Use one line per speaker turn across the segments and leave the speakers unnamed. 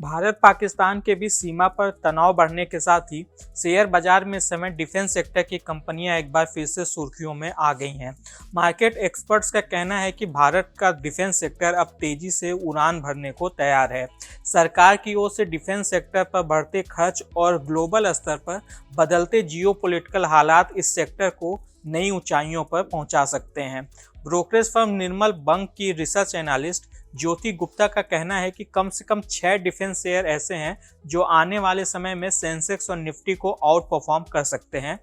भारत पाकिस्तान के बीच सीमा पर तनाव बढ़ने के साथ ही शेयर बाजार में इस समय डिफेंस सेक्टर की कंपनियां एक बार फिर से सुर्खियों में आ गई हैं। मार्केट एक्सपर्ट्स का कहना है कि भारत का डिफेंस सेक्टर अब तेजी से उड़ान भरने को तैयार है। सरकार की ओर से डिफेंस सेक्टर पर बढ़ते खर्च और ग्लोबल स्तर पर बदलते जियोपॉलिटिकल हालात इस सेक्टर को नई ऊंचाइयों पर पहुंचा सकते हैं। ब्रोकरेज फर्म निर्मल बंग की रिसर्च एनालिस्ट ज्योति गुप्ता का कहना है कि कम से कम 6 डिफेंस शेयर ऐसे हैं जो आने वाले समय में सेंसेक्स और निफ्टी को आउट परफॉर्म कर सकते हैं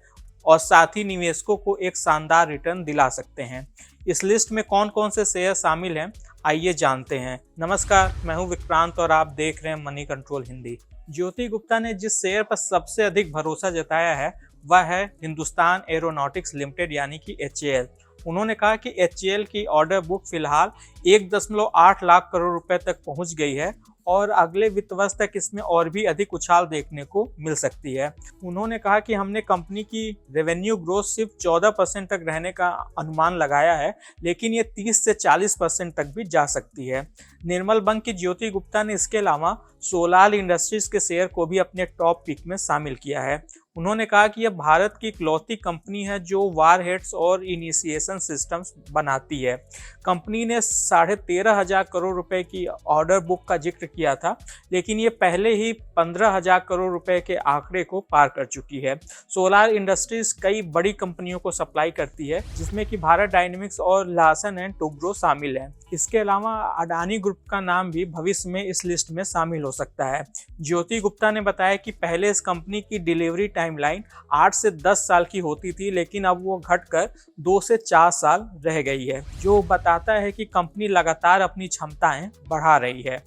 और साथ ही निवेशकों को एक शानदार रिटर्न दिला सकते हैं। इस लिस्ट में कौन कौन से शेयर शामिल हैं, आइए जानते हैं। नमस्कार, मैं हूं विक्रांत और आप देख रहे हैं मनी कंट्रोल हिंदी। ज्योति गुप्ता ने जिस शेयर पर सबसे अधिक भरोसा जताया है वह है हिंदुस्तान एरोनॉटिक्स लिमिटेड यानी कि HAL। उन्होंने कहा कि HAL की ऑर्डर बुक फिलहाल 1.8 लाख करोड़ रुपए तक पहुंच गई है और अगले वित्त वर्ष तक इसमें और भी अधिक उछाल देखने को मिल सकती है। उन्होंने कहा कि हमने कंपनी की रेवेन्यू ग्रोथ सिर्फ 14% तक रहने का अनुमान लगाया है, लेकिन ये 30 से 40% तक भी जा सकती है। निर्मल बंग की ज्योति गुप्ता ने इसके अलावा सोलार इंडस्ट्रीज के शेयर को भी अपने टॉप पिक में शामिल किया है। उन्होंने कहा कि यह भारत की इकलौती कंपनी है जो वारहेड्स और इनिशिएशन सिस्टम्स बनाती है। कंपनी ने 13,500 करोड़ रुपए की ऑर्डर बुक का जिक्र किया था, लेकिन ये पहले ही 15,000 करोड़ रुपए के आंकड़े को पार कर चुकी है। सोलार इंडस्ट्रीज कई बड़ी कंपनियों को सप्लाई करती है, जिसमें कि भारत डायनेमिक्स और लार्सन एंड टुब्रो शामिल हैं। इसके अलावा अडानी ग्रुप का नाम भी भविष्य में इस लिस्ट में शामिल हो सकता है। ज्योति गुप्ता ने बताया कि पहले इस कंपनी की डिलीवरी टाइमलाइन 8 से 10 साल की होती थी, लेकिन अब वो घटकर 2 से 4 साल रह गई है, जो बताता है कि कंपनी लगातार अपनी क्षमताएं बढ़ा रही है।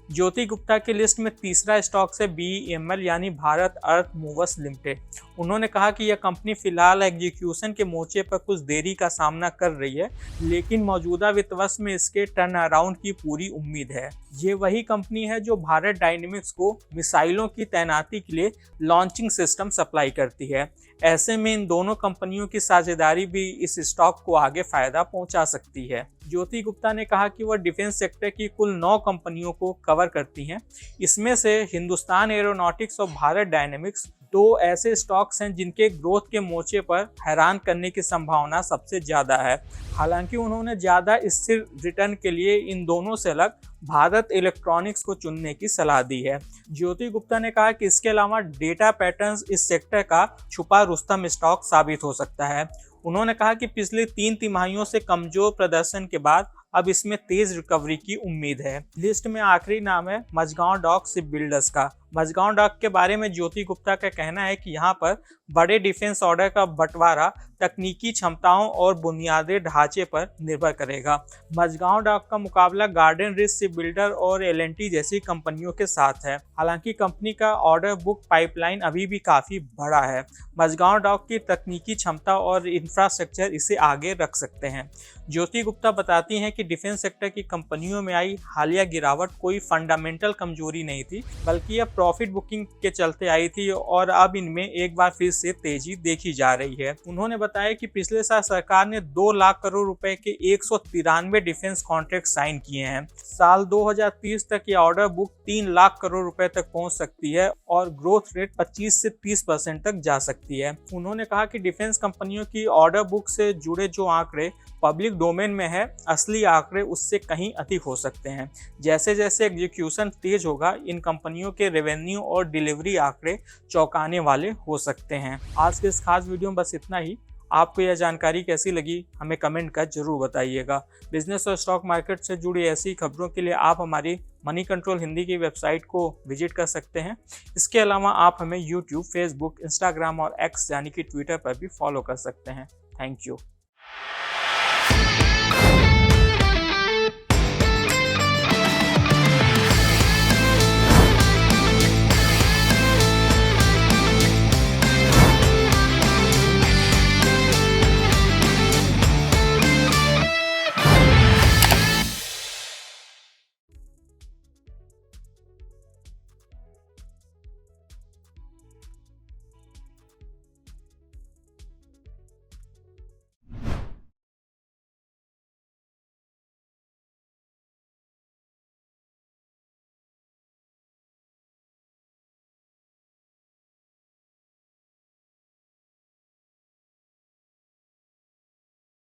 ज्योति गुप्ता की लिस्ट में तीसरा स्टॉक है BEML यानी भारत अर्थ मूवर्स लिमिटेड। उन्होंने कहा कि यह कंपनी फिलहाल एग्जीक्यूशन के मोर्चे पर कुछ देरी का सामना कर रही है, लेकिन मौजूदा वित्त वर्ष में इसके टर्न अराउंड की पूरी उम्मीद है। ये वही कंपनी है जो भारत डायनेमिक्स को मिसाइलों की तैनाती के लिए लॉन्चिंग सिस्टम सप्लाई करती है। ऐसे में इन दोनों कंपनियों की साझेदारी भी इस स्टॉक को आगे फायदा पहुंचा सकती है। ज्योति गुप्ता ने कहा कि वह डिफेंस सेक्टर की कुल 9 कंपनियों को कवर करती हैं। इसमें से हिंदुस्तान एरोनॉटिक्स और भारत डायनेमिक्स 2 ऐसे स्टॉक्स हैं जिनके ग्रोथ के मोर्चे पर हैरान करने की संभावना सबसे ज्यादा है। हालांकि उन्होंने ज्यादा स्थिर रिटर्न के लिए इन दोनों से अलग भारत इलेक्ट्रॉनिक्स को चुनने की सलाह दी है। ज्योति गुप्ता ने कहा कि इसके अलावा डेटा पैटर्न्स इस सेक्टर का छुपा रुस्तम स्टॉक साबित हो सकता है। उन्होंने कहा कि पिछले 3 तिमाहियों से कमजोर प्रदर्शन के बाद अब इसमें तेज रिकवरी की उम्मीद है। लिस्ट में आखिरी नाम है मझगांव डॉक शिप बिल्डर्स का। मझगांव डॉक के बारे में ज्योति गुप्ता का कहना है कि यहाँ पर बड़े डिफेंस ऑर्डर का बंटवारा तकनीकी क्षमताओं और बुनियादी ढांचे पर निर्भर करेगा। मझगांव डॉक का मुकाबला गार्डन रिच शिप बिल्डर और L&T जैसी कंपनियों के साथ है। हालांकि कंपनी का ऑर्डर बुक पाइपलाइन अभी भी काफी बड़ा है। मझगांव डॉक की तकनीकी क्षमता और इंफ्रास्ट्रक्चर इसे आगे रख सकते हैं। ज्योति गुप्ता बताती हैं कि डिफेंस सेक्टर की कंपनियों में आई हालिया गिरावट कोई फंडामेंटल कमजोरी नहीं थी, बल्कि यह प्रॉफिट बुकिंग के चलते आई थी और अब इनमें एक बार फिर से तेजी देखी जा रही है। उन्होंने बताया कि पिछले साल सरकार ने 2 लाख करोड़ रुपए के 193 डिफेंस कॉन्ट्रैक्ट साइन किए हैं। साल 2030 तक ये ऑर्डर बुक 3 लाख करोड़ रुपए तक पहुंच सकती है और ग्रोथ रेट 25 से 30% तक जा सकती है। उन्होंने कहा कि डिफेंस कंपनियों की ऑर्डर बुक से जुड़े जो आंकड़े पब्लिक डोमेन में है, असली आंकड़े उससे कहीं अधिक हो सकते हैं। जैसे जैसे एग्जीक्यूशन तेज होगा, इन कंपनियों के रेवेन्यू और डिलीवरी आंकड़े चौंकाने वाले हो सकते हैं। आज के इस खास वीडियो में बस इतना ही। आपको यह जानकारी कैसी लगी हमें कमेंट कर जरूर बताइएगा। बिजनेस और स्टॉक मार्केट से जुड़ी ऐसी खबरों के लिए आप हमारी मनी कंट्रोल हिंदी की वेबसाइट को विजिट कर सकते हैं। इसके अलावा आप हमें यूट्यूब, फेसबुक, इंस्टाग्राम और X यानी कि ट्विटर पर भी फॉलो कर सकते हैं। Thank you.